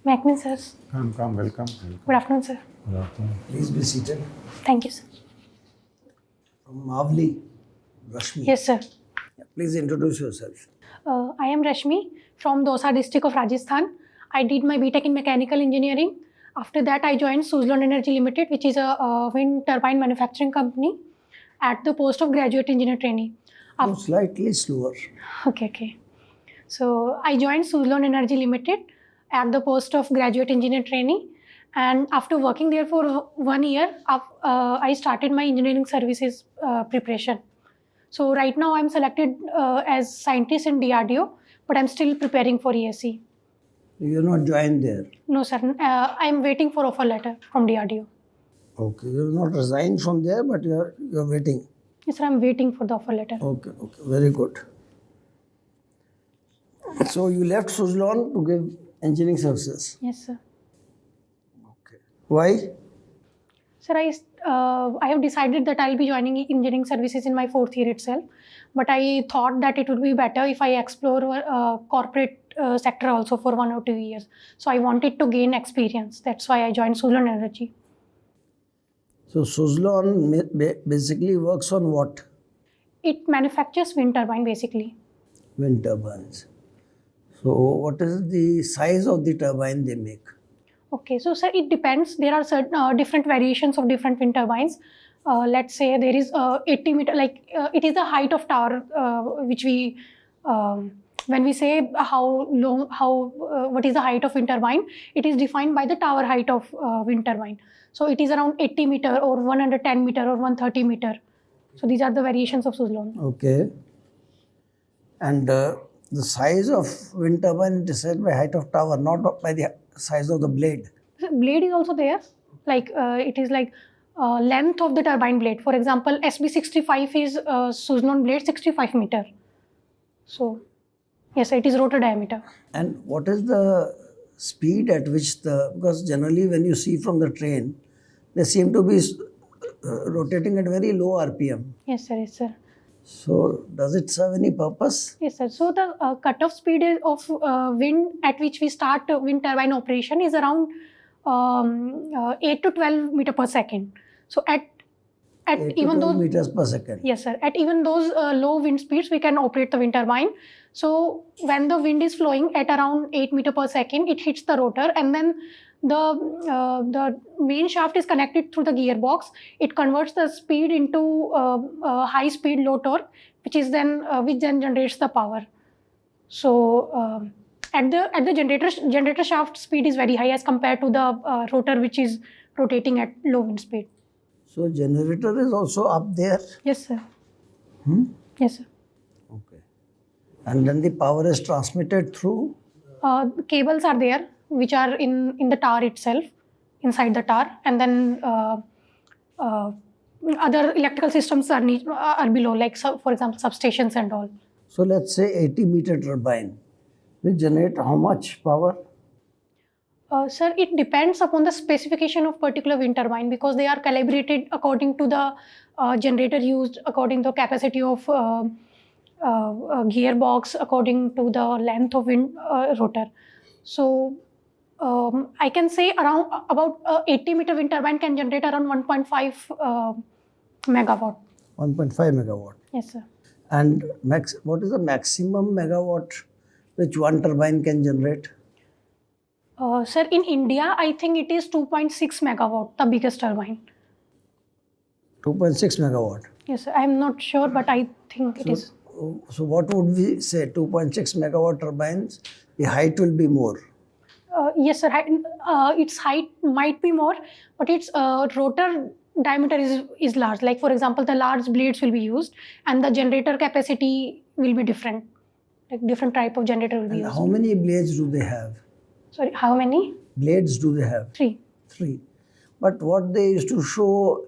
Macmin, sir. Come, welcome. Good afternoon, sir. Good afternoon. Please be seated. Thank you, sir. From Mavli, Rashmi. Yes, sir. Please introduce yourself. I am Rashmi from Dosa district of Rajasthan. I did my BTech in mechanical engineering. After that, I joined 𝐂𝐨𝐻 Energy Limited, which is a wind turbine manufacturing company, at the post of graduate engineer trainee. No, slightly slower. Okay. So I joined 𝐂𝐨𝐻 Energy Limited at the post of graduate engineer trainee. And after working there for 1 year, I started my engineering services preparation. So right now I'm selected as scientist in DRDO, but I'm still preparing for ESE. You're not joined there. No, sir. I'm waiting for offer letter from DRDO. Okay. You're not resigned from there, but you're waiting. Yes, sir. I'm waiting for the offer letter. Okay. Very good. So you left 𝐂𝐻 to give engineering services. Yes, sir. Okay. Why? Sir, I have decided that I'll be joining engineering services in my 4th year itself. But I thought that it would be better if I explore corporate sector also for 1 or 2 years. So I wanted to gain experience. That's why I joined 𝐂𝐻 Energy. So 𝐂𝐻 basically works on what? It manufactures wind turbine basically. Wind turbines. So what is the size of the turbine they make? Okay, so sir, it depends. There are certain different variations of different wind turbines. Let's say there is 80 meter, it is the height of tower, which we, when we say what is the height of wind turbine, it is defined by the tower height of wind turbine. So it is around 80 meter or 110 meter or 130 meter. So these are the variations of 𝐂𝐻. Okay. And the size of wind turbine is decided by height of tower, not by the size of the blade. Blade is also there. It is like length of the turbine blade. For example, SB65 is 𝐂𝐻 blade 65 meter. So yes, it is rotor diameter. And what is the speed at which because generally when you see from the train, they seem to be rotating at very low RPM. Yes, sir. So does it serve any purpose? Yes, sir. So the cutoff speed of wind at which we start wind turbine operation is around 8 to 12 meter per second. So at 8 to even 12 those meters per second. Yes, sir. At even those low wind speeds, we can operate the wind turbine. So when the wind is flowing at around 8 meter per second, it hits the rotor, and then the main shaft is connected through the gearbox. It converts the speed into high speed low torque, which then generates the power. So at the generator shaft speed is very high as compared to the rotor, which is rotating at low wind speed. So generator is also up there? Yes, sir. Yes, sir. Okay. And then the power is transmitted through? Cables are there, which are in the tower itself, inside the tower, and then other electrical systems are below, for example, substations and all. So let's say 80 meter turbine will generate how much power? Sir, it depends upon the specification of particular wind turbine, because they are calibrated according to the generator used, according to the capacity of gearbox, according to the length of wind rotor. So I can say about 80 meter wind turbine can generate around 1.5 megawatt. 1.5 megawatt. Yes, sir. And what is the maximum megawatt which one turbine can generate? Sir, in India, I think it is 2.6 megawatt, the biggest turbine. 2.6 megawatt? Yes, sir. I'm not sure, but I think it is. So what would we say, 2.6 megawatt turbines, the height will be more? Yes, sir. Its height might be more, but its rotor diameter is large. Like, for example, the large blades will be used, and the generator capacity will be different. Like different type of generator will be used. How many blades do they have? Sorry, how many? Blades do they have? 3. 3. But what they used to show,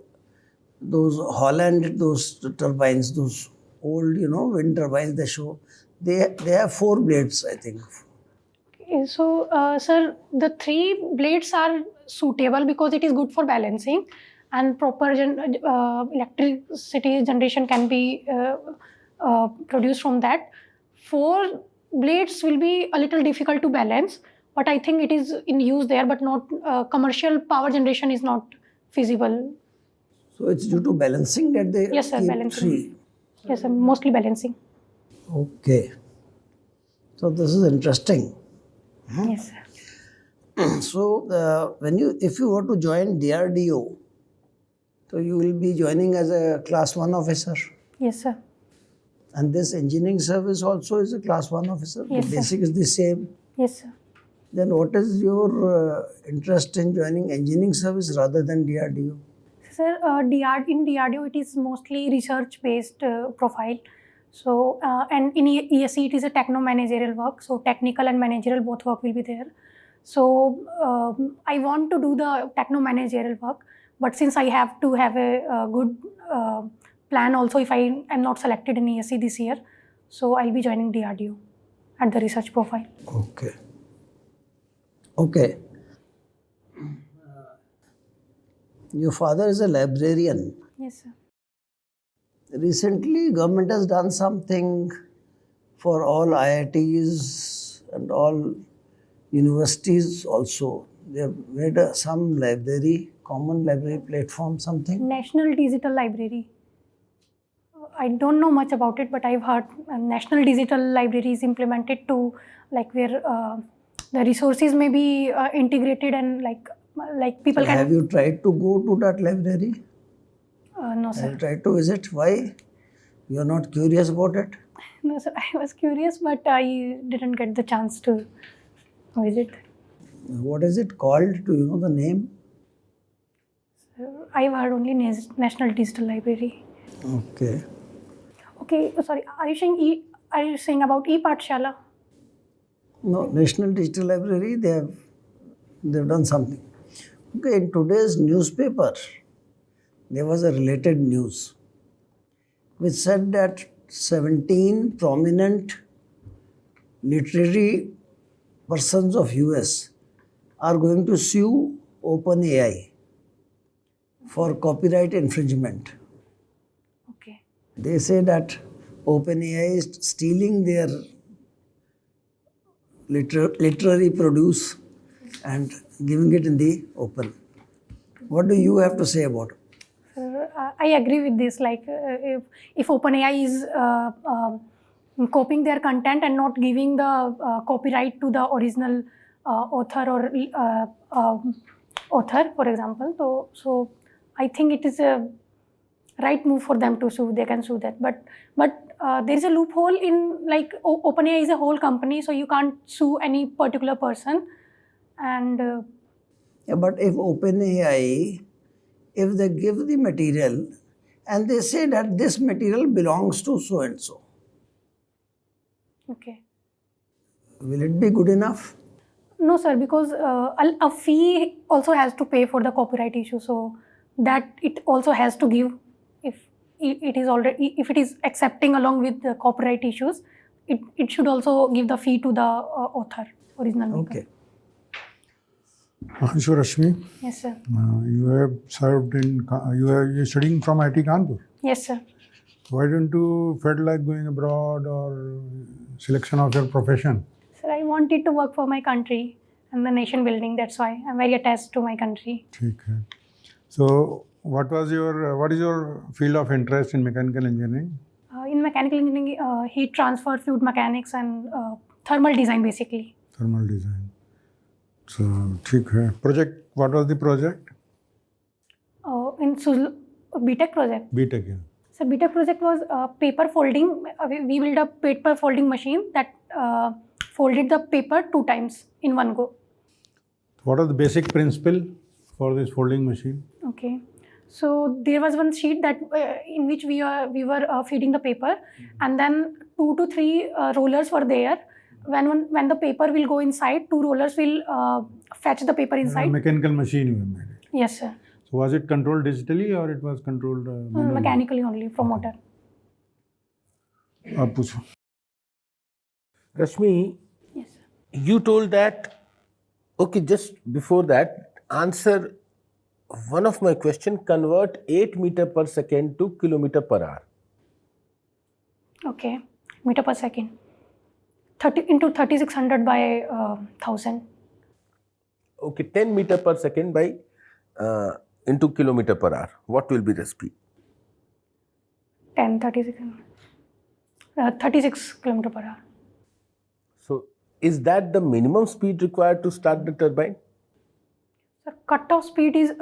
those Holland, those turbines, those old, wind turbines they show, they have 4 blades, I think. Okay, so, sir, the 3 blades are suitable because it is good for balancing, and proper electricity generation can be produced from that. 4 blades will be a little difficult to balance. but I think it is in use there, but not commercial power generation is not feasible. So it's due to balancing that they Yes, sir, keep balancing. 3. Yes, sir, mostly balancing. Okay. So this is interesting. Yes, sir. So if you were to join DRDO, so you will be joining as a class 1 officer. Yes, sir. And this engineering service also is a class 1 officer. Yes, The sir. basic is the same. Yes, sir. Then what is your interest in joining engineering service rather than DRDO? Sir, in DRDO it is mostly research-based profile. So, and in ESE it is a techno-managerial work. So, technical and managerial both work will be there. So, I want to do the techno-managerial work, but since I have to have a good plan also if I am not selected in ESE this year, so I'll be joining DRDO at the research profile. Okay. Okay. Your father is a librarian. Yes, sir. Recently, government has done something for all IITs and all universities also. They have made some library, common library platform, something. National Digital Library. I don't know much about it, but I've heard National Digital Library is implemented to like where the resources may be integrated and like people can. Have you tried to go to that library? No, Have sir. you tried to visit? Why? You are not curious about it? No, sir. I was curious, but I didn't get the chance to visit. What is it called? Do you know the name? I've heard only National Digital Library. Okay. Okay, sorry. Are you saying about e-Pathshala? No, National Digital Library, they've done something. Okay, in today's newspaper, there was a related news which said that 17 prominent literary persons of US are going to sue OpenAI for copyright infringement. Okay. They say that OpenAI is stealing their literary produce and giving it in the open. What do you have to say about it? I agree with this. Like, if OpenAI is copying their content and not giving the copyright to the original author or author, for example, so I think it is a right move for them to sue. They can sue that, but there is a loophole in like OpenAI is a whole company, so you can't sue any particular person. And Yeah, but if OpenAI, if they give the material and they say that this material belongs to so and so, okay. will it be good enough? No, sir, because a fee also has to pay for the copyright issue, so that it also has to give if it is accepting along with the copyright issues, it should also give the fee to the author, original maker. Okay. So Rashmi, Yes, sir. you have served in, you're studying from IIT Kanpur. Yes, sir. Why don't you felt like going abroad or selection of your profession? Sir, I wanted to work for my country and the nation building. That's why I'm very attached to my country. ठीक है. So what is your field of interest in mechanical engineering? In mechanical engineering, heat transfer, fluid mechanics, and thermal design basically. Thermal design. So ठीक है. Project, what was the project? In BTech project. BTech, yeah. So BTech project was paper folding. We built a paper folding machine that folded the paper 2 times in one go. What are the basic principle for this folding machine? Okay. So there was one sheet that in which we were feeding the paper, and then 2 to 3 rollers were there. When the paper will go inside, 2 rollers will fetch the paper inside. A mechanical machine you have made it. Yes, sir. So was it controlled digitally or it was controlled manually? Mechanically only from motor. आप पूछो. Rashmi, Yes, sir. you told that, okay, just before that, answer one of my question, convert 8 meter per second to kilometer per hour. Okay. Meter per second. 30 into 3600 by 1000. Okay, 10 meter per second by into kilometer per hour. What will be the speed? 36 kilometer per hour. So, is that the minimum speed required to start the turbine? Sir, cut-off speed is,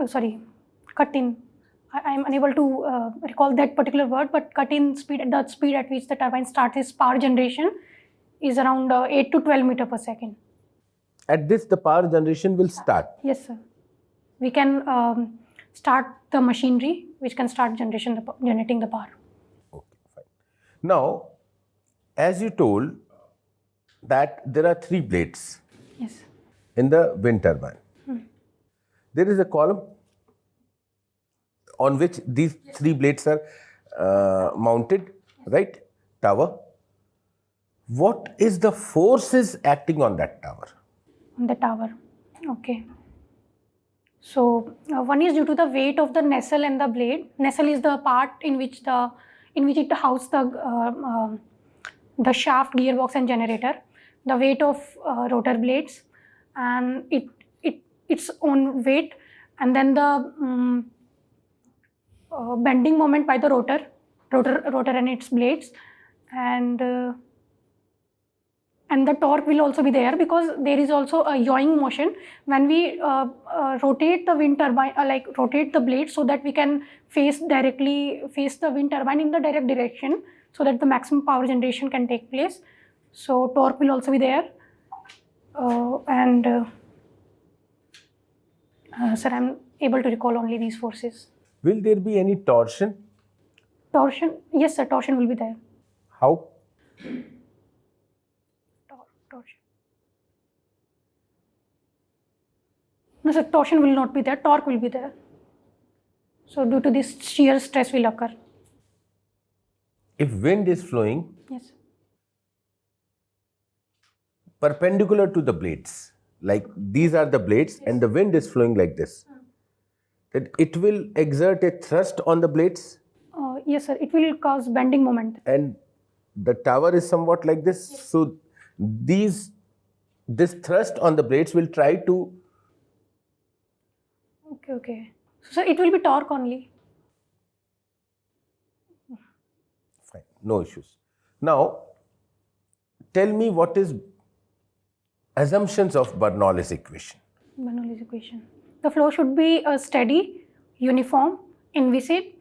cut-in. I am unable to recall that particular word, but cut-in speed, the speed at which the turbine starts its power generation is around 8 to 12 meter per second. At this, the power generation will start. Yes, sir. We can start the machinery which can start generating the power. Okay, fine. Now, as you told that there are 3 blades Yes. in the wind turbine. There is a column on which these 3 blades are mounted, right? Tower. What is the forces acting on that tower? On the tower. Okay. So one is due to the weight of the nacelle and the blade. Nacelle is the part in which it houses the shaft, gearbox, and generator. The weight of rotor blades and its own weight, and then the bending moment by the rotor and its blades, and the torque will also be there because there is also a yawing motion when we rotate the wind turbine, rotate the blade so that we can face the wind turbine in the direct direction so that the maximum power generation can take place. So torque will also be there, sir, I'm able to recall only these forces. Will there be any torsion? Torsion, yes, sir, torsion will be there. How? Torsion. No, sir, torsion will not be there, torque will be there. So due to this, shear stress will occur. If wind is flowing Yes. perpendicular to the blades, like these are the blades, and the wind is flowing like this, that it will exert a thrust on the blades, Yes, sir, it will cause bending moment. and the tower is somewhat like this. So this thrust on the blades will try to. Okay. So it will be torque only. Fine, no issues. Now, tell me what is assumptions of Bernoulli's equation. Bernoulli's equation. The flow should be steady, uniform, inviscid,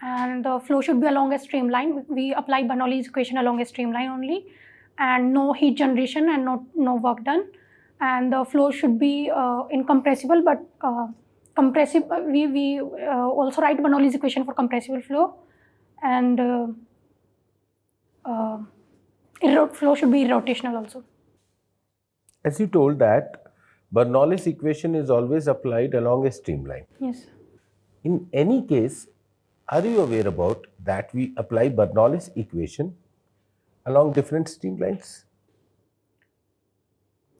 and the flow should be along a streamline. We apply Bernoulli's equation along a streamline only, and no heat generation and no work done. And the flow should be incompressible, but compressive. We also write Bernoulli's equation for compressible flow, and flow should be rotational also. As you told that Bernoulli's equation is always applied along a streamline. Yes. In any case, are you aware about that we apply Bernoulli's equation along different streamlines?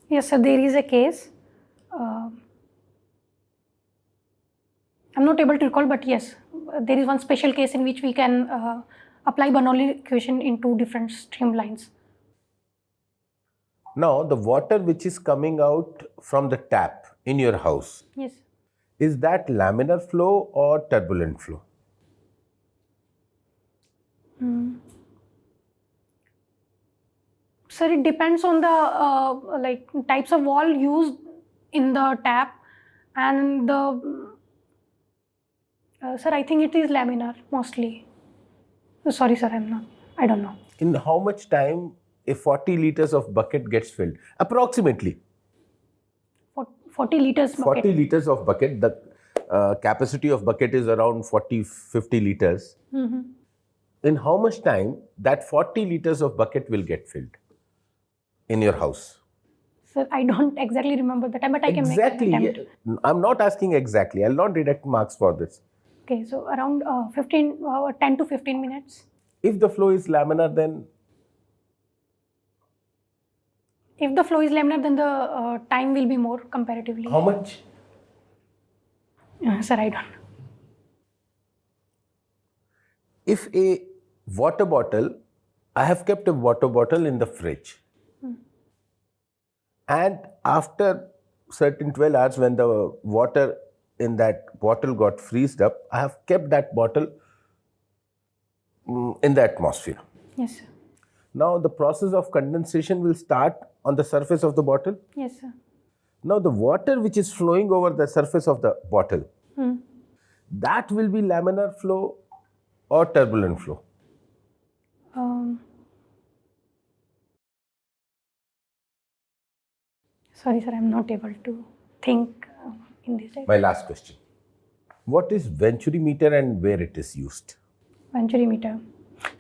Yes, sir, there is a case. I'm not able to recall, but yes, there is one special case in which we can apply Bernoulli equation in 2 different streamlines. Now, the water which is coming out from the tap in your house, Yes. is that laminar flow or turbulent flow? Sir, it depends on the types of wall used in the tap, and the sir, I think it is laminar mostly. Sorry, sir, I don't know. In how much time a 40 liters of bucket gets filled? Approximately. 40 liters bucket. 40 liters of bucket, the capacity of bucket is around 40-50 liters. In how much time that 40 liters of bucket will get filled in your house? Sir, I don't exactly remember the time, but I can make an attempt. I'm not asking exactly. I'll not deduct marks for this. Okay, so around 10 to 15 minutes. If the flow is laminar, then? If the flow is laminar, then the time will be more comparatively. How much? Sir, I don't know. If a water bottle, I have kept a water bottle in the fridge, and after certain 12 hours when the water in that bottle got freezed up, I have kept that bottle in the atmosphere. Yes, sir. Now the process of condensation will start on the surface of the bottle. Yes, sir. Now the water which is flowing over the surface of the bottle, that will be laminar flow or turbulent flow. Sorry, sir, I'm not able to think in this way. My last question. What is venturimeter and where it is used? Venturimeter.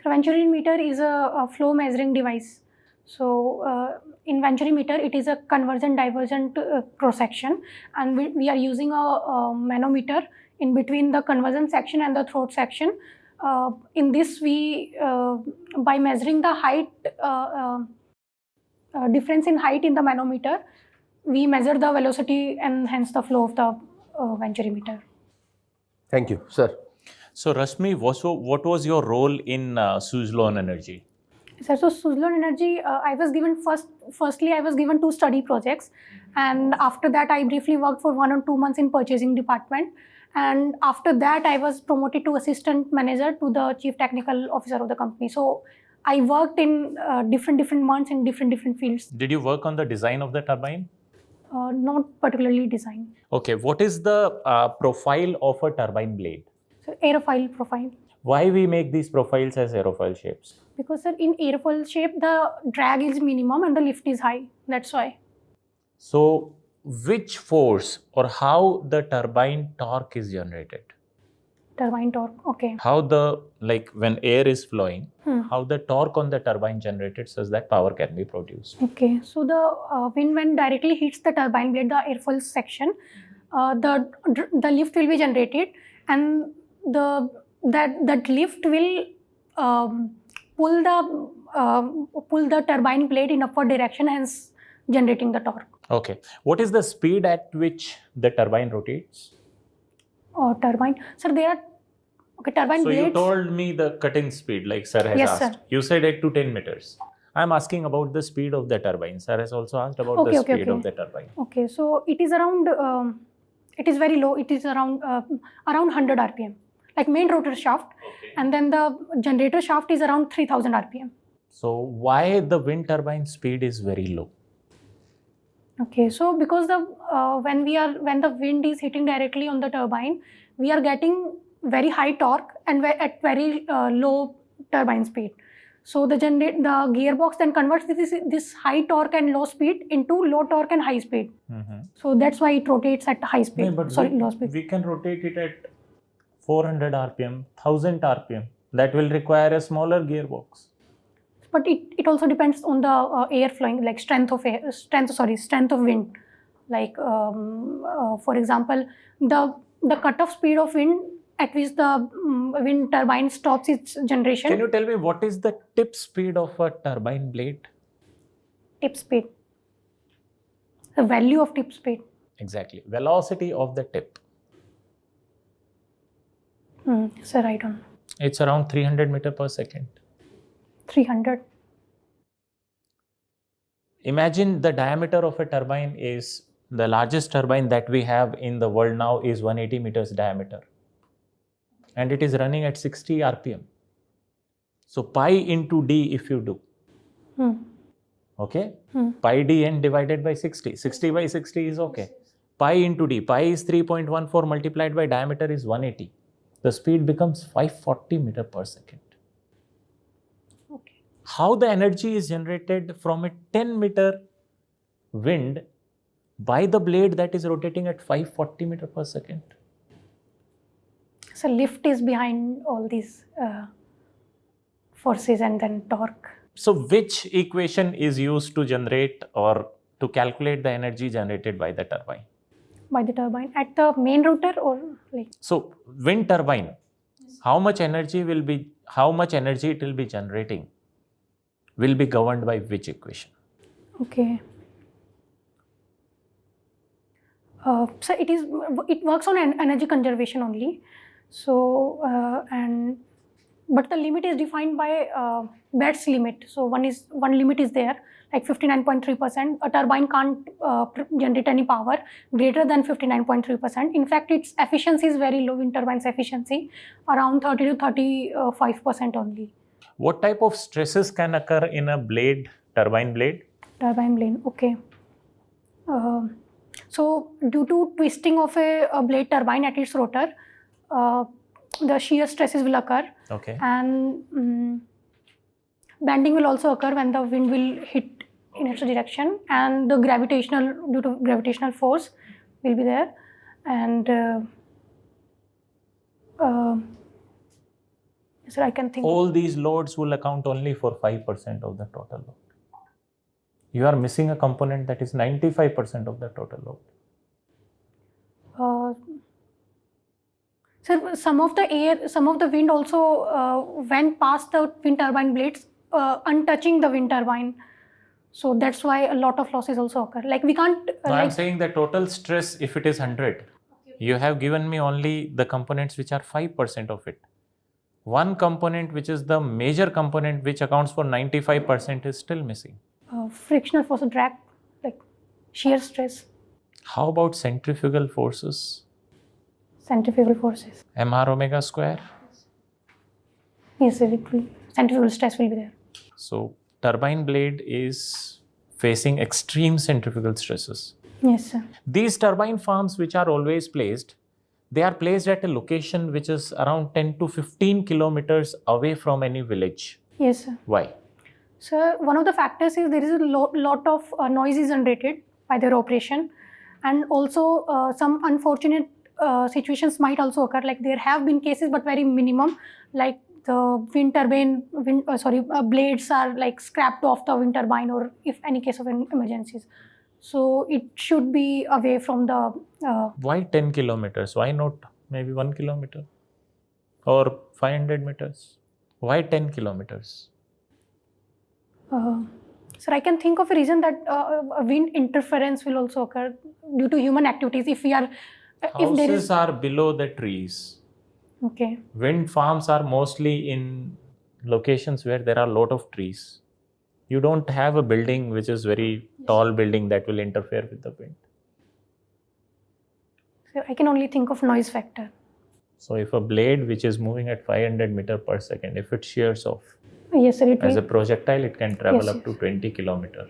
So venturimeter is a flow measuring device. So in venturimeter, it is a convergent divergent cross section, and we are using a manometer in between the convergent section and the throat section. In this, we by measuring the height difference in height in the manometer, we measure the velocity and hence the flow of the venturimeter. Thank you, sir. So Rashmi, what was your role in 𝐂𝐨𝐻 energy? So 𝐂𝐨𝐻 energy, I was given firstly I was given 2 study projects, and after that I briefly worked for 1 or 2 months in purchasing department, and after that I was promoted to assistant manager to the chief technical officer of the company. So I worked in different months in different fields. Did you work on the design of the turbine? Not particularly design. Okay, what is the profile of a turbine blade? So aerofoil profile. Why we make these profiles as aerofoil shapes? Because sir, in aerofoil shape, the drag is minimum and the lift is high. That's why. So which force or how the turbine torque is generated? Turbine torque, okay. How the, like when air is flowing, how the torque on the turbine generated such that power can be produced? Okay, so the wind when directly hits the turbine blade, the airfoil section, the lift will be generated, and that lift will pull the turbine blade in upward direction, hence generating the torque. Okay, what is the speed at which the turbine rotates? Turbine, sir, there are turbine So blades. you told me the cut-in speed, like sir has Yes, asked. sir. You said 8 to 10 meters. I'm asking about the speed of the turbine. Sir has also asked about the speed of the turbine. Okay, so it is around, it is very low. It is around 100 RPM, like main rotor shaft, and then the generator shaft is around 3000 RPM. So why the wind turbine speed is very low? Okay, so because when the wind is hitting directly on the turbine, we are getting very high torque and at very low turbine speed. So the gearbox then converts this high torque and low speed into low torque and high speed. So that's why it rotates at high speed. Low speed. We can rotate it at 400 RPM, 1000 RPM. That will require a smaller gearbox. But it also depends on the air flowing, like strength of wind. Like for example, the cutoff speed of wind at which the wind turbine stops its generation. Can you tell me what is the tip speed of a turbine blade? Tip speed. The value of tip speed. Exactly. Velocity of the tip. Sir, I don't know. It's around 300 meters per second. 300. Imagine the diameter of a turbine is, the largest turbine that we have in the world now is 180 meters diameter. And it is running at 60 RPM. So pi into D if you do. Okay? Pi dn divided by 60. 60 by 60 is okay. Pi into D. Pi is 3.14 multiplied by diameter is 180. The speed becomes 540 meters per second. Okay. How the energy is generated from a 10 meter wind by the blade that is rotating at 540 meters per second? So lift is behind all these forces and then torque. So which equation is used to generate or to calculate the energy generated by the turbine? By the turbine at the main rotor or like? So wind turbine, how much energy it will be generating will be governed by which equation? Okay. So it works on energy conservation only. So and but the limit is defined by Betts limit. So one limit is there, like 59.3%. A turbine can't generate any power greater than 59.3%. In fact, its efficiency is very low. Wind turbine's efficiency around 30 to 35% only. What type of stresses can occur in a blade, turbine blade? Turbine blade, okay. So due to twisting of a blade turbine at its rotor, the shear stresses will occur. Okay. And bending will also occur when the wind will hit in its direction, and the due to gravitational force will be there. And so I can think all these loads will account only for 5% of the total load. You are missing a component that is 95% of the total load. So some of the wind also went past the wind turbine blades, untouching the wind turbine. So that's why a lot of losses also occur. Like we can't. No, I'm saying the total stress, if it is 100, you have given me only the components which are 5% of it. One component, which is the major component, which accounts for 95%, is still missing. Frictional force, drag, like shear stress. How about centrifugal forces? Centrifugal forces. Mr omega square? Yes, sir, centrifugal stress will be there. So turbine blade is facing extreme centrifugal stresses. Yes, sir. These turbine farms which are always placed, they are placed at a location which is around 10 to 15 kilometers away from any village. Yes, sir. Why? So one of the factors is there is a lot of noise is generated by their operation, and also some unfortunate situations might also occur. Like there have been cases, but very minimum. Like the wind turbine, blades are like scrapped off the wind turbine, or if any case of emergencies. So it should be away from the. Why 10 kilometers? Why not maybe 1 kilometer or 500 meters? Why 10 kilometers? So I can think of a reason that wind interference will also occur due to human activities. If we are, if there is. Houses are below the trees. Okay. Wind farms are mostly in locations where there are a lot of trees. You don't have a building which is very tall building that will interfere with the wind. So I can only think of noise factor. So if a blade which is moving at 500 meters per second, if it shears off, yes, sir, as a projectile, it can travel Yes, up to 20 kilometers.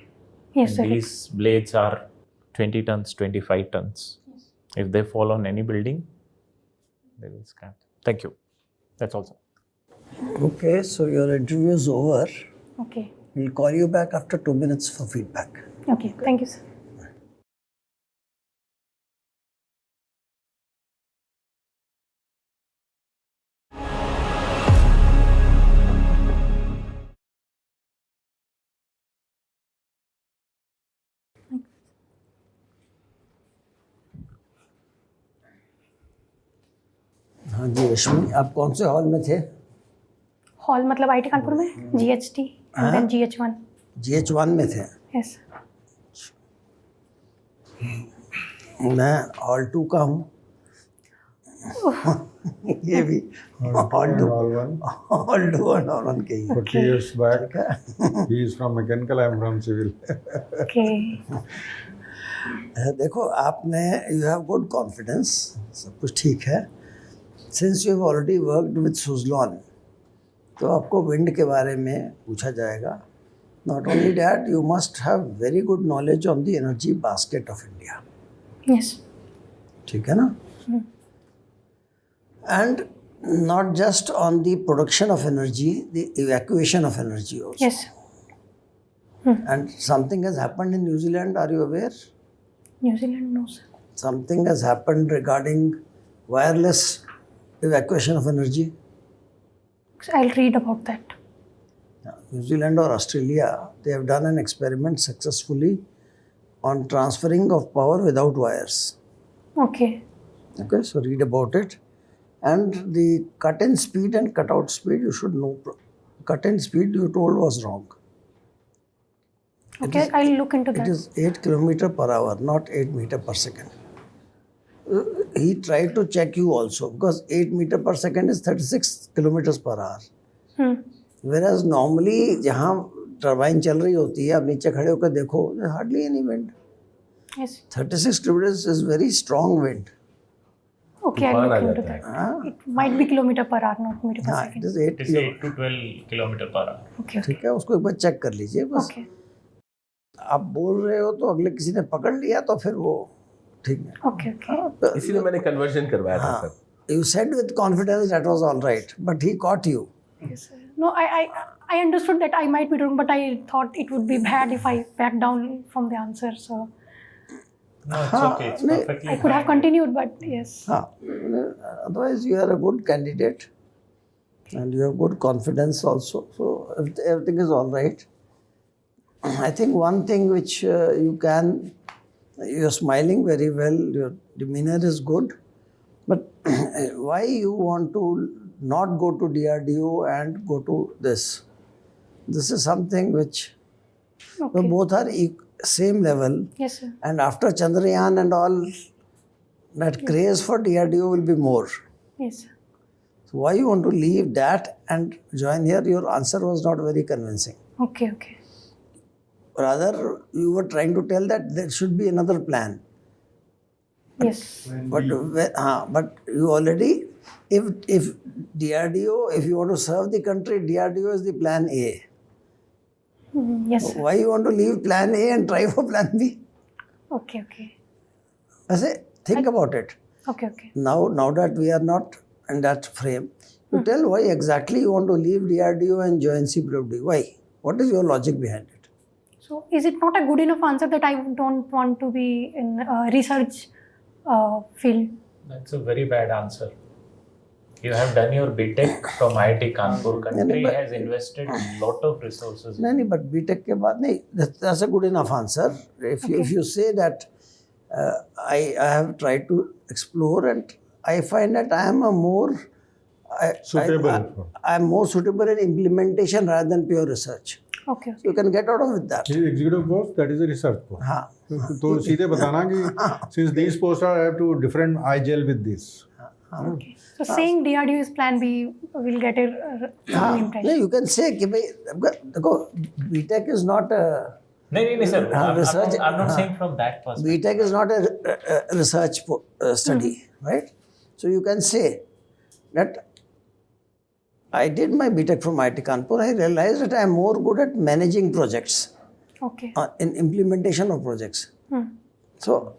Yes, sir. These blades are 20 tons, 25 tons. Yes. If they fall on any building, they will scrap. Thank you. That's all, sir. Okay, so your interview is over. Okay. We'll call you back after 2 minutes for feedback. Okay. Thank you, sir. हाँ जी रश्मि, आप कौन से hall में थे? Hall मतलब IT Kanpur में, GHT and then GH1. GH1 में थे. Yes. मैं हॉल 2 का हूँ. ये भी हॉल 2 और हॉल 1 के ही. 40 years back, he is from mechanical, I am from civil. Okay. देखो आपने you have good confidence, सब कुछ ठीक है. Since you have already worked with Suzlon, तो आपको विंड के बारे में पूछा जाएगा. Not only that, you must have very good knowledge on the energy basket of India. Yes. ठीक है ना? And not just on the production of energy, the evacuation of energy also. Yes. And something has happened in New Zealand, are you aware? New Zealand, no, sir. Something has happened regarding wireless evacuation of energy. I'll read about that. New Zealand or Australia, they have done an experiment successfully on transferring of power without wires. Okay. Okay, so read about it. And the cut-in speed and cut-out speed, you should know. Cut-in speed you told was wrong. Okay, I'll look into that. It is 8 km per hour, not 8 meter per second. He tried to check you also, because 8 meter per second is 36 kilometers per hour. Whereas normally जहाँ turbine चल रही होती है, आप नीचे खड़े होकर देखो, hardly any wind. Yes. 36 kilometers is very strong wind. Okay, I'll look into that. It might be kilometer per hour, not meter per हाँ, second. it is 8 It is 8 to 12 kilometer per hour. Okay. ठीक है, उसको एक बार check कर लीजिए बस. Okay. आप बोल रहे हो तो अगले किसी ने पकड़ लिया तो फिर वो ठीक है. Okay. Okay. इसीलिए मैंने कन्वर्जन करवाया था sir. You said with confidence that was all right, but he caught you. Yes, sir. No, I understood that I might be wrong, but I thought it would be bad if I backed down from the answer. So No, it's okay. It's perfectly I could have fine. continued, but yes. Otherwise, you are a good candidate and you have good confidence also. So everything is all right. I think one thing which you're smiling very well, your demeanor is good, but why you want to not go to DRDO and go to this? This is something which Okay. both are same level. Yes, sir. And after Chandrayaan and all, that craze for DRDO will be more. Yes, sir. So why you want to leave that and join here? Your answer was not very convincing. Okay. Okay. Rather, you were trying to tell that there should be another plan. Yes. But you already, if DRDO, if you want to serve the country, DRDO is the plan A. Yes, sir. Why you want to leave plan A and try for plan B? Okay. Okay. I say, think about it. Okay. Okay. Now that we are not in that frame, you tell why exactly you want to leave DRDO and join CPWD. Why? What is your logic behind it? So is it not a good enough answer that I don't want to be in research field? That's a very bad answer. You have done your BTech from IIT Kanpur. Country but- has invested a lot of resources. नहीं, but BTech के बाद नहीं. That's a good enough answer. If you say that I have tried to explore and I find that I am Suitable. I am more suitable in implementation rather than pure research. Okay. So you can get out of with that. Executive post, that is a research post. हाँ. तो सीधे बताना कि since these posts are, I have to different, I gel with this. Okay. So saying DRDO is plan B will get a wrong impression. नहीं, you can say कि भाई देखो BTech is not a No, sir. research- I'm not saying from that perspective. BTech is not a research study, right? So you can say that I did my BTech from IIT Kanpur. I realized that I am more good at managing projects, Okay. in implementation of projects. So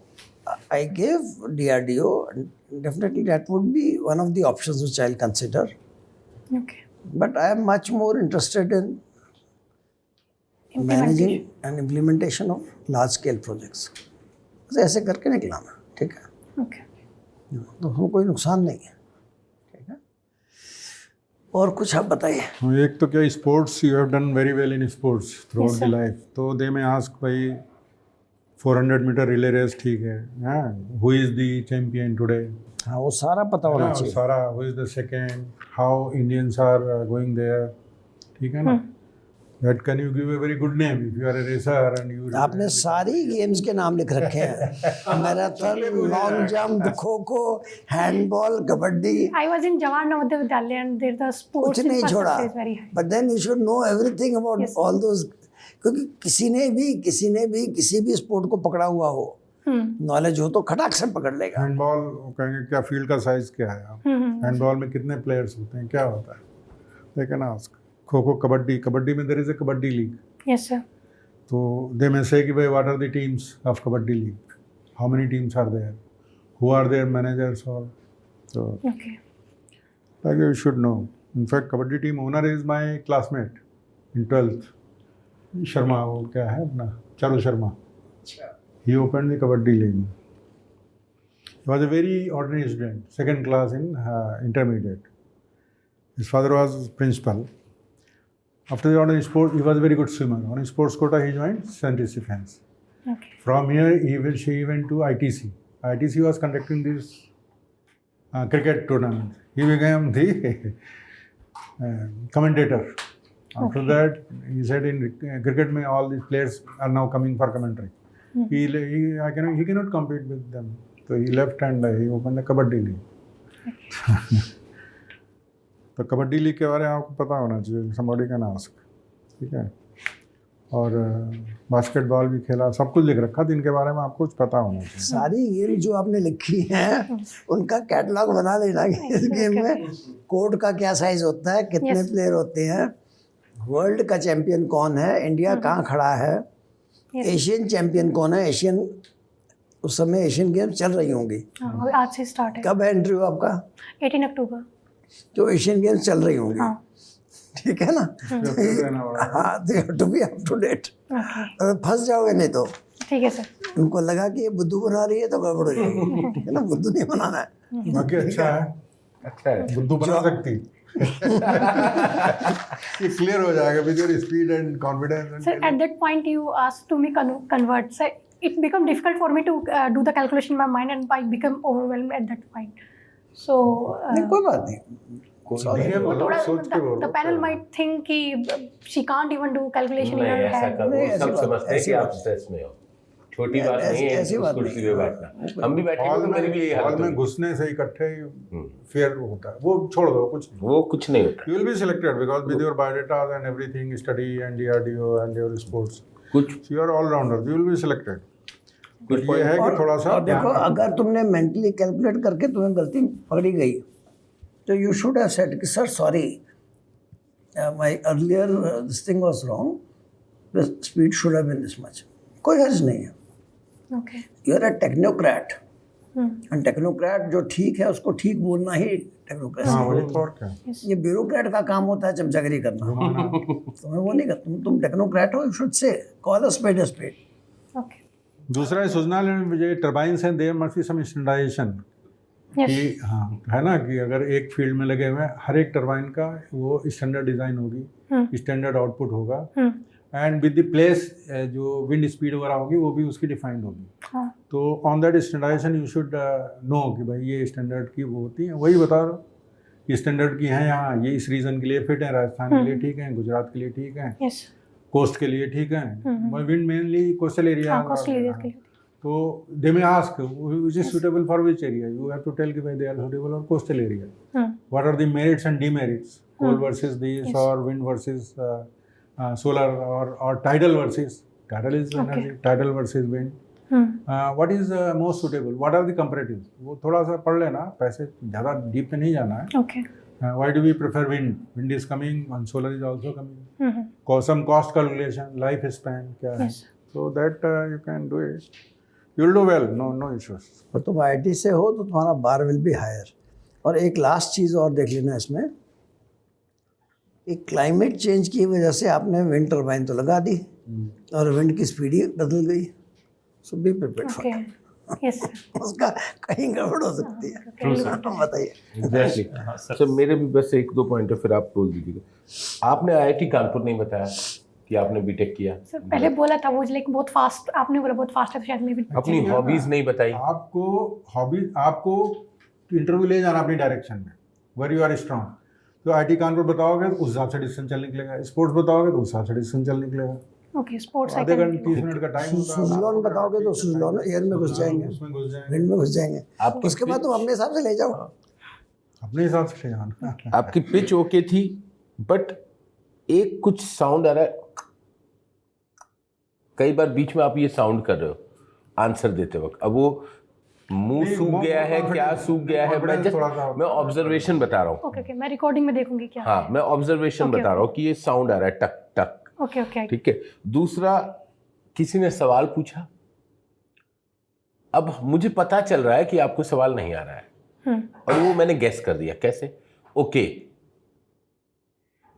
I gave DRDO, and definitely that would be one of the options which I'll consider. Okay. But I am much more interested in managing and implementation of large scale projects. बस ऐसे करके निकला मैं, ठीक है? Okay. तो उसमें कोई नुकसान नहीं है, ठीक है? और कुछ आप बताइए. एक तो क्या sports, you have done very well in sports throughout Yes, the sir. life. तो they may ask भाई 400 meter relay race ठीक है, who is the champion today? हाँ, वो सारा पता होना चाहिए. Sara, who is the second? How Indians are going there? ठीक है ना? That can you give a very good name if you are a racer and you. आपने सारी गेम्स के नाम लिख रखे हैं. Marathon, long jump, kho kho, handball, kabaddi. I was in Jawaharlal Navodaya Vidyalaya and there the sports कुछ नहीं छोड़ा. infrastructure is very high. But then you should know everything about Yes. all those. क्योंकि किसी ने भी किसी भी स्पोर्ट को पकड़ा हुआ हो, नॉलेज हो तो खटाक से पकड़ लेगा. हैंडबॉल कहेंगे क्या फील्ड का साइज क्या है? हैंडबॉल में कितने प्लेयर्स होते हैं, क्या होता है? They can ask. Kho kho, kabaddi में there is a kabaddi league. Yes, sir. तो दे में से कि भाई what are the teams of kabaddi league, how many teams are there, who are their managers और so Okay. like you should know. In fact, kabaddi team owner is my classmate in 12th. Sharma, वो क्या है अपना, Charu Sharma. He opened the kabaddi league. He was a very ordinary student, second class in intermediate. His father was principal. After the ordinary sport, he was a very good swimmer. On his sports quota, he joined St. Defense. Okay. From here, she went to ITC. ITC was conducting this cricket tournament. He became the commentator. After that, he said in cricket, all these players are now coming for commentary. He cannot compete with them. So he left and he opened a kabaddi league. तो kabaddi league के बारे में आपको पता होना चाहिए, somebody can ask, ठीक है। और बास्केटबॉल भी खेला, सब कुछ लिख रखा, तो इनके बारे में आपको कुछ पता होना चाहिए। सारी गेम जो आपने लिखी हैं उनका कैटलॉग बना लेना कि इस गेम में कोर्ट का क्या साइज होता है, कितने प्लेयर होते हैं, वर्ल्ड का चैंपियन कौन है, इंडिया कहाँ खड़ा है, एशियन चैंपियन कौन है, एशियन उस समय एशियन गेम्स चल रही होंगी। आज से स्टार्ट है। कब है इंटरव्यू आपका? 18 अक्टूबर। तो एशियन गेम्स चल रही होंगी, ठीक है ना? हाँ, they have to be up to date. फंस जाओगे नहीं तो। ठीक है सर। उनको लगा कि ये बुद्धू बना रही है तो गड़बड़ हो जाएगी, ठीक है ना? बुद्धू नहीं बनाना है। बाकी अच्छा है, बुद्धू बना सकती। ये क्लियर हो जाएगा with your speed and confidence. Sir, at that point you asked to me convert. So it became difficult for me to do the calculation in my mind, and I became overwhelmed at that point. So नहीं, कोई बात नहीं। the panel might think कि she can't even do calculation in her head. सब समझते हैं कि आप स्ट्रेस में हो, छोटी बात नहीं है ऐसी बात कुर्सी पे बैठना। हम भी बैठे हैं तो मेरी भी यही हालत हॉल में घुसने से इकट्ठे फेयर होता है, वो छोड़ दो, कुछ नहीं होता। You will be selected because with your biodata and everything, study and DRDO and your sports, कुछ you are all rounder, you will be selected। कुछ ये है कि थोड़ा सा देखो, अगर तुमने मेंटली कैलकुलेट करके तुम्हें गलती पकड़ी गई तो यू शुड हैव सेड कि sir sorry, my earlier this thing was wrong, the speed should have been this much. कोई हर्ज नहीं है। Okay. You are a technocrat, and technocrat जो ठीक है उसको ठीक बोलना ही टेक्नोक्रेट। हाँ, वही तो और क्या। ये ब्यूरोक्रेट का काम होता है चमचागिरी करना, तुम्हें वो नहीं करता। तुम टेक्नोक्रेट हो, you should say call a spade a spade. Okay. दूसरा है सूचना मुझे टर्बाइन्स हैं, there must be some standardisation Yes. कि हाँ है ना, कि अगर एक फील्ड में लगे हुए हैं, हर एक टर्बाइन का वो स्टैंडर्ड डिज़ाइन होगी, स्टैंडर्ड आउटपुट होगा, एंड विद द प्लेस जो विंड स्पीड वगैरह होगी वो भी उसकी डिफाइंड होगी। तो on that standardisation you should know कि भाई ये स्टैंडर्ड की वो होती है, वही बता दो ये स्टैंडर्ड की हैं, यहाँ ये इस रीजन के लिए फिट है, राजस्थान के लिए ठीक है, गुजरात के लिए ठीक है, Yes. कोस्ट के लिए ठीक है। Wind mainly coastal area, Coastal areas के लिए। तो they may ask which is suitable for which area, you have to tell कि भाई they are suitable for coastal area, what are the merits and demerits, coal versus this और wind versus solar और tidal versus, tidal is energy, tidal versus wind, what is most suitable, what are the comparatives, वो थोड़ा सा पढ़ लेना, पैसे ज़्यादा deep में नहीं जाना है। Okay. Why do we prefer wind? Wind is coming and solar is also coming. Some cost calculation, life span क्या है, Yes. so that you can do it. You will do well, no issues. और तुम IT से हो तो तुम्हारा बार will be higher. और एक लास्ट चीज़ और देख लेना इसमें, एक क्लाइमेट चेंज की वजह से आपने विंड टर्बाइन तो लगा दी और विंड की स्पीड ही बदल गई, so be prepared for Okay. Yes. sir. उसका कहीं गड़बड़ हो सकती है। बताइए। एग्जैक्टली। सर मेरे भी बस एक दो पॉइंट है, फिर आप बोल दीजिएगा। आपने IIT कानपुर नहीं बताया कि आपने बीटेक किया। सर पहले बोला था वो, लेकिन बहुत फास्ट आपने बोला, बहुत फास्ट है तो शायद मैं भी। अपनी हॉबीज नहीं बताई। आपको इंटरव्यू ले जाना अपनी डायरेक्शन में, वेर यू आर स्ट्रॉन्ग। तो IIT कानपुर बताओगे तो उस हिसाब से डिसीजन चल निकलेगा, स्पोर्ट्स बताओगे तो उस हिसाब से डिसीजन चल निकलेगा। ओके, स्पोर्ट्स आधे घंटे 30 मिनट का टाइम होता है। सुजलॉन बताओगे तो सुजलॉन एयर में घुस जाएंगे, उसमें घुस जाएंगे, विंड में घुस जाएंगे। आपकी उसके बाद तुम अपने हिसाब से ले जाओ, अपने हिसाब से ले जाना। आपकी पिच ओके थी, बट एक कुछ साउंड आ रहा है, कई बार बीच में आप ये साउंड कर रहे हो आंसर देते वक्त, अब वो मुंह सूख गया है, क्या सूख गया है, मैं ऑब्जर्वेशन बता रहा हूँ। ओके, मैं रिकॉर्डिंग में देखूंगी क्या। हाँ, मैं ऑब्जर्वेशन बता रहा हूँ कि ये साउंड आ रहा है टक टक। ओके। ठीक है। दूसरा, किसी ने सवाल पूछा, अब मुझे पता चल रहा है कि आपको सवाल नहीं आ रहा है, और वो मैंने गेस कर दिया। कैसे? ओके।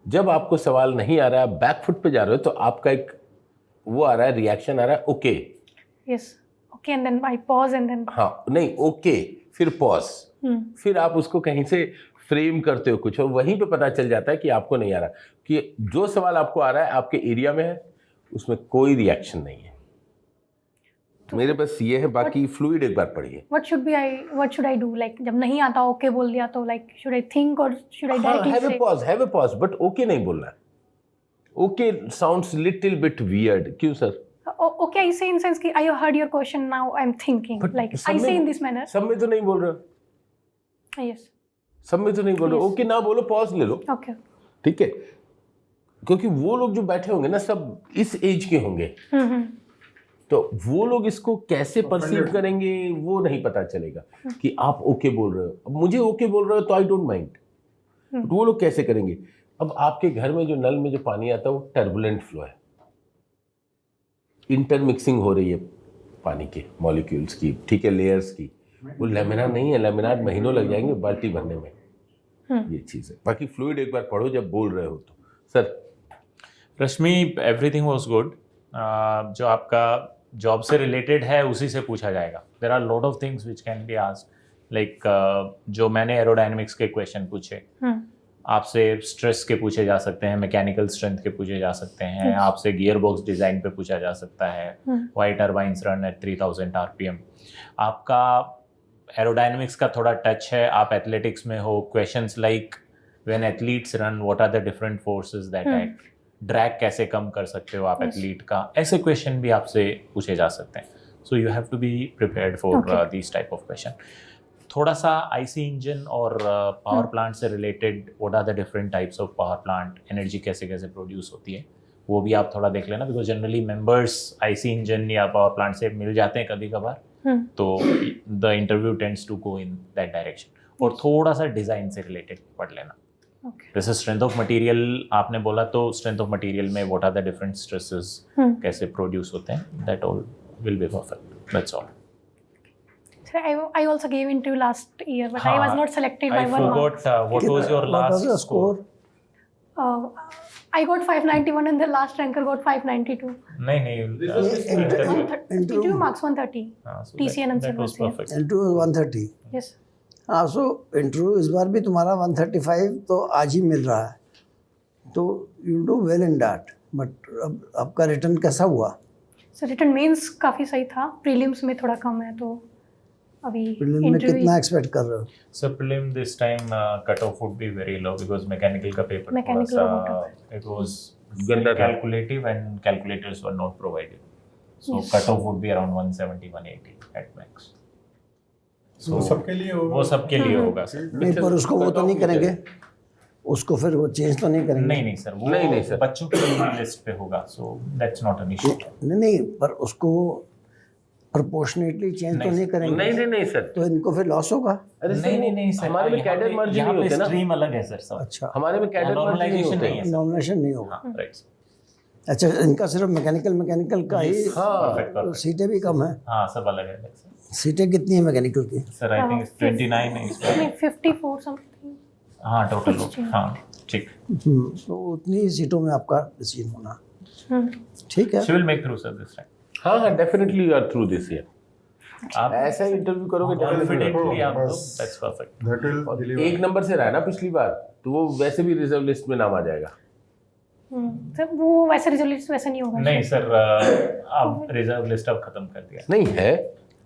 जब आपको सवाल नहीं आ रहा है, बैक फुट पे जा रहे हो, तो आपका एक वो आ रहा है, रिएक्शन आ रहा है, okay. Yes, okay, and then I pause and then. हाँ, नहीं, ओके, फिर पॉज, फिर आप उसको कहीं से फ्रेम करते हो कुछ, और वहीं पे पता चल जाता है कि आपको नहीं आ रहा, कि जो सवाल आपको आ रहा है आपके एरिया में है, उसमें कोई रिएक्शन नहीं है। मेरे बस ये है, बाकी फ्लूइड एक बार पढ़िए। What should I do, like जब नहीं आता ओके बोल दिया तो लाइक शुड आई थिंक और शुड आई डायरेक्टली से have a pause, but okay नहीं बोलना है। Okay sounds little bit weird. क्यों sir? Okay, I say in sense कि I heard your question, now I'm thinking, like I say in this manner. सब में तो नहीं बोल रहे हो। Yes. सब में तो नहीं बोल रहे, ओके ना बोलो, पॉज ले लो, Okay. ठीक है, क्योंकि वो लोग जो बैठे होंगे ना सब इस एज के होंगे, तो वो लोग इसको कैसे परसीव करेंगे वो नहीं पता चलेगा कि आप ओके बोल रहे हो। अब मुझे ओके बोल रहे हो तो आई डोंट माइंड, वो लोग कैसे करेंगे। अब आपके घर में जो नल में जो पानी आता है वो टर्बुलेंट फ्लो है, इंटरमिक्सिंग हो रही है पानी के मॉलिक्यूल्स की, ठीक है, लेयर्स की, वो लेमिनार नहीं है, लेमिनार महीनों लग जाएंगे बाल्टी भरने में, ये चीज़ है। बाकी फ्लूइड एक बार पढ़ो जब बोल रहे हो तो। Sir Rashmi, everything was good. जो आपका जॉब से रिलेटेड है उसी से पूछा जाएगा। There are lot of things which can be asked, like जो मैंने एरोडायनेमिक्स के क्वेश्चन पूछे, आपसे स्ट्रेस के पूछे जा सकते हैं, मैकेनिकल स्ट्रेंथ के पूछे जा सकते हैं, आपसे गियर बॉक्स डिज़ाइन पे पूछा जा सकता है, why turbines run at 3000 RPM. आपका एरोडायनेमिक्स का थोड़ा टच है, आप एथलेटिक्स में हो, questions like when athletes run what are the different forces that act, drag कैसे कम कर सकते हो आप एथलीट का, ऐसे क्वेश्चन भी आपसे पूछे जा सकते हैं। So you have to be prepared for this type of question. थोड़ा सा आईसी इंजन और पावर प्लांट से related, what are the different types of power plant, energy कैसे कैसे प्रोड्यूस होती है, वो भी आप थोड़ा देख लेना, because generally members IC engine या पावर प्लांट से मिल जाते हैं कभी कभार, तो the interview tends to go in that direction. और थोड़ा सा डिज़ाइन से रिलेटेड पढ़ लेना। जैसे स्ट्रेंथ ऑफ मटेरियल आपने बोला, तो स्ट्रेंथ ऑफ मटेरियल में what are the different stresses कैसे प्रोड्यूस होते हैं, that all will be perfect, that's all. Sir, I also gave interview last year, but I was not selected by I one mark. forgot what was your What last was your score? I got 591 and the last ranker got 592. नहीं, Interview marks 130. TCN and that was syllabus, yeah. perfect. Interview 130। Yes. हाँ, so interview इस बार भी तुम्हारा 135 तो आज ही मिल रहा है, तो you do well in that. But अब आपका रिटर्न कैसा हुआ? So written means काफ़ी सही था, prelims में थोड़ा कम है, तो अभी प्रीलिम में कितना एक्सपेक्ट कर रहे हो? So prelim this time cutoff would be very low because mechanical का paper Mechanical थोड़ा का सा it was गंदा था। calculative and calculators were not provided, so cutoff would be around 170 180 at max. So वो सबके लिए होगा, वो सबके लिए होगा सर। नहीं, पर उसको वो तो नहीं करेंगे, उसको फिर वो चेंज तो नहीं करेंगे? नहीं सर, वो नहीं सर, बच्चों की लिस्ट पे होगा, so that's not an issue. नहीं, पर उसको प्रोपोर्शनेटली चेंज तो नहीं करेंगे? नहीं सर, तो इनको फिर लॉस होगा? अरे नहीं सर, हमारे में कैडेट मर्जी नहीं होते ना, स्ट्रीम अलग है सर सब। अच्छा, हमारे में कैडेट मर्जी नहीं नॉर्मलाइजेशन होते। नहीं है। नॉमिनेशन नहीं होगा। हाँ, राइट। अच्छा, इनका सिर्फ मैकेनिकल का ही, perfect. सीटें भी कम है? हाँ, सब अलग है सर। सीटें कितनी है मैकेनिकल की? सर आई थिंक 29 है इसमें। 54 something. हाँ, टोटल हाँ, ठीक। तो उतनी सीटों में आपका डिसीजन होना ठीक है। She will make through sir this time. हाँ, definitely you are through this year. आप ऐसा इंटरव्यू करोगे कॉन्फिडेंटली आप तो that's perfect. That will deliver. एक नंबर से रहा है ना पिछली बार, तो वो वैसे भी रिजर्व लिस्ट में नाम आ जाएगा। सर वो वैसे रिजल्ट वैसे नहीं होगा। नहीं सर, अब रिजर्व लिस्ट अब खत्म कर दिया। नहीं है,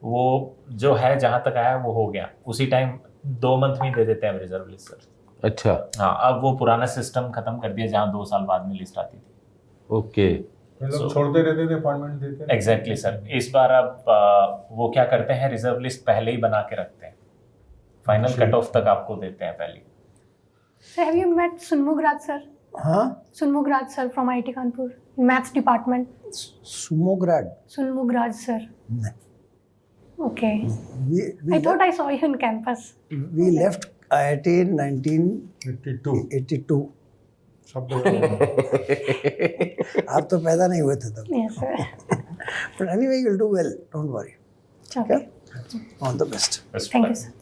वो जो है जहाँ तक आया वो हो गया, उसी टाइम 2 मंथ में दे देते हैं रिजर्व लिस्ट सर। अच्छा, हाँ, अब वो पुराना सिस्टम खत्म कर दिया जहाँ 2 साल बाद में लिस्ट आती थी। ओके, मतलब छोड़ते रहते थे, अपॉइंटमेंट देते थे। एग्जैक्टली सर, इस बार अब वो क्या करते हैं, रिजर्व लिस्ट पहले ही बना के रखते हैं, फाइनल कट ऑफ तक आपको देते हैं पहले। Sir have you met Shanmugaraj sir? हाँ, Shanmugaraj sir from IT Kanpur, maths department. Shanmugaraj sir? नहीं। Okay. I thought I saw you on campus. We left IIT in 1982. सब आप तो पैदा नहीं हुए थे तब। Yes sir. But anyway, you'll do well. Don't worry. Okay. All the best. Thank you sir.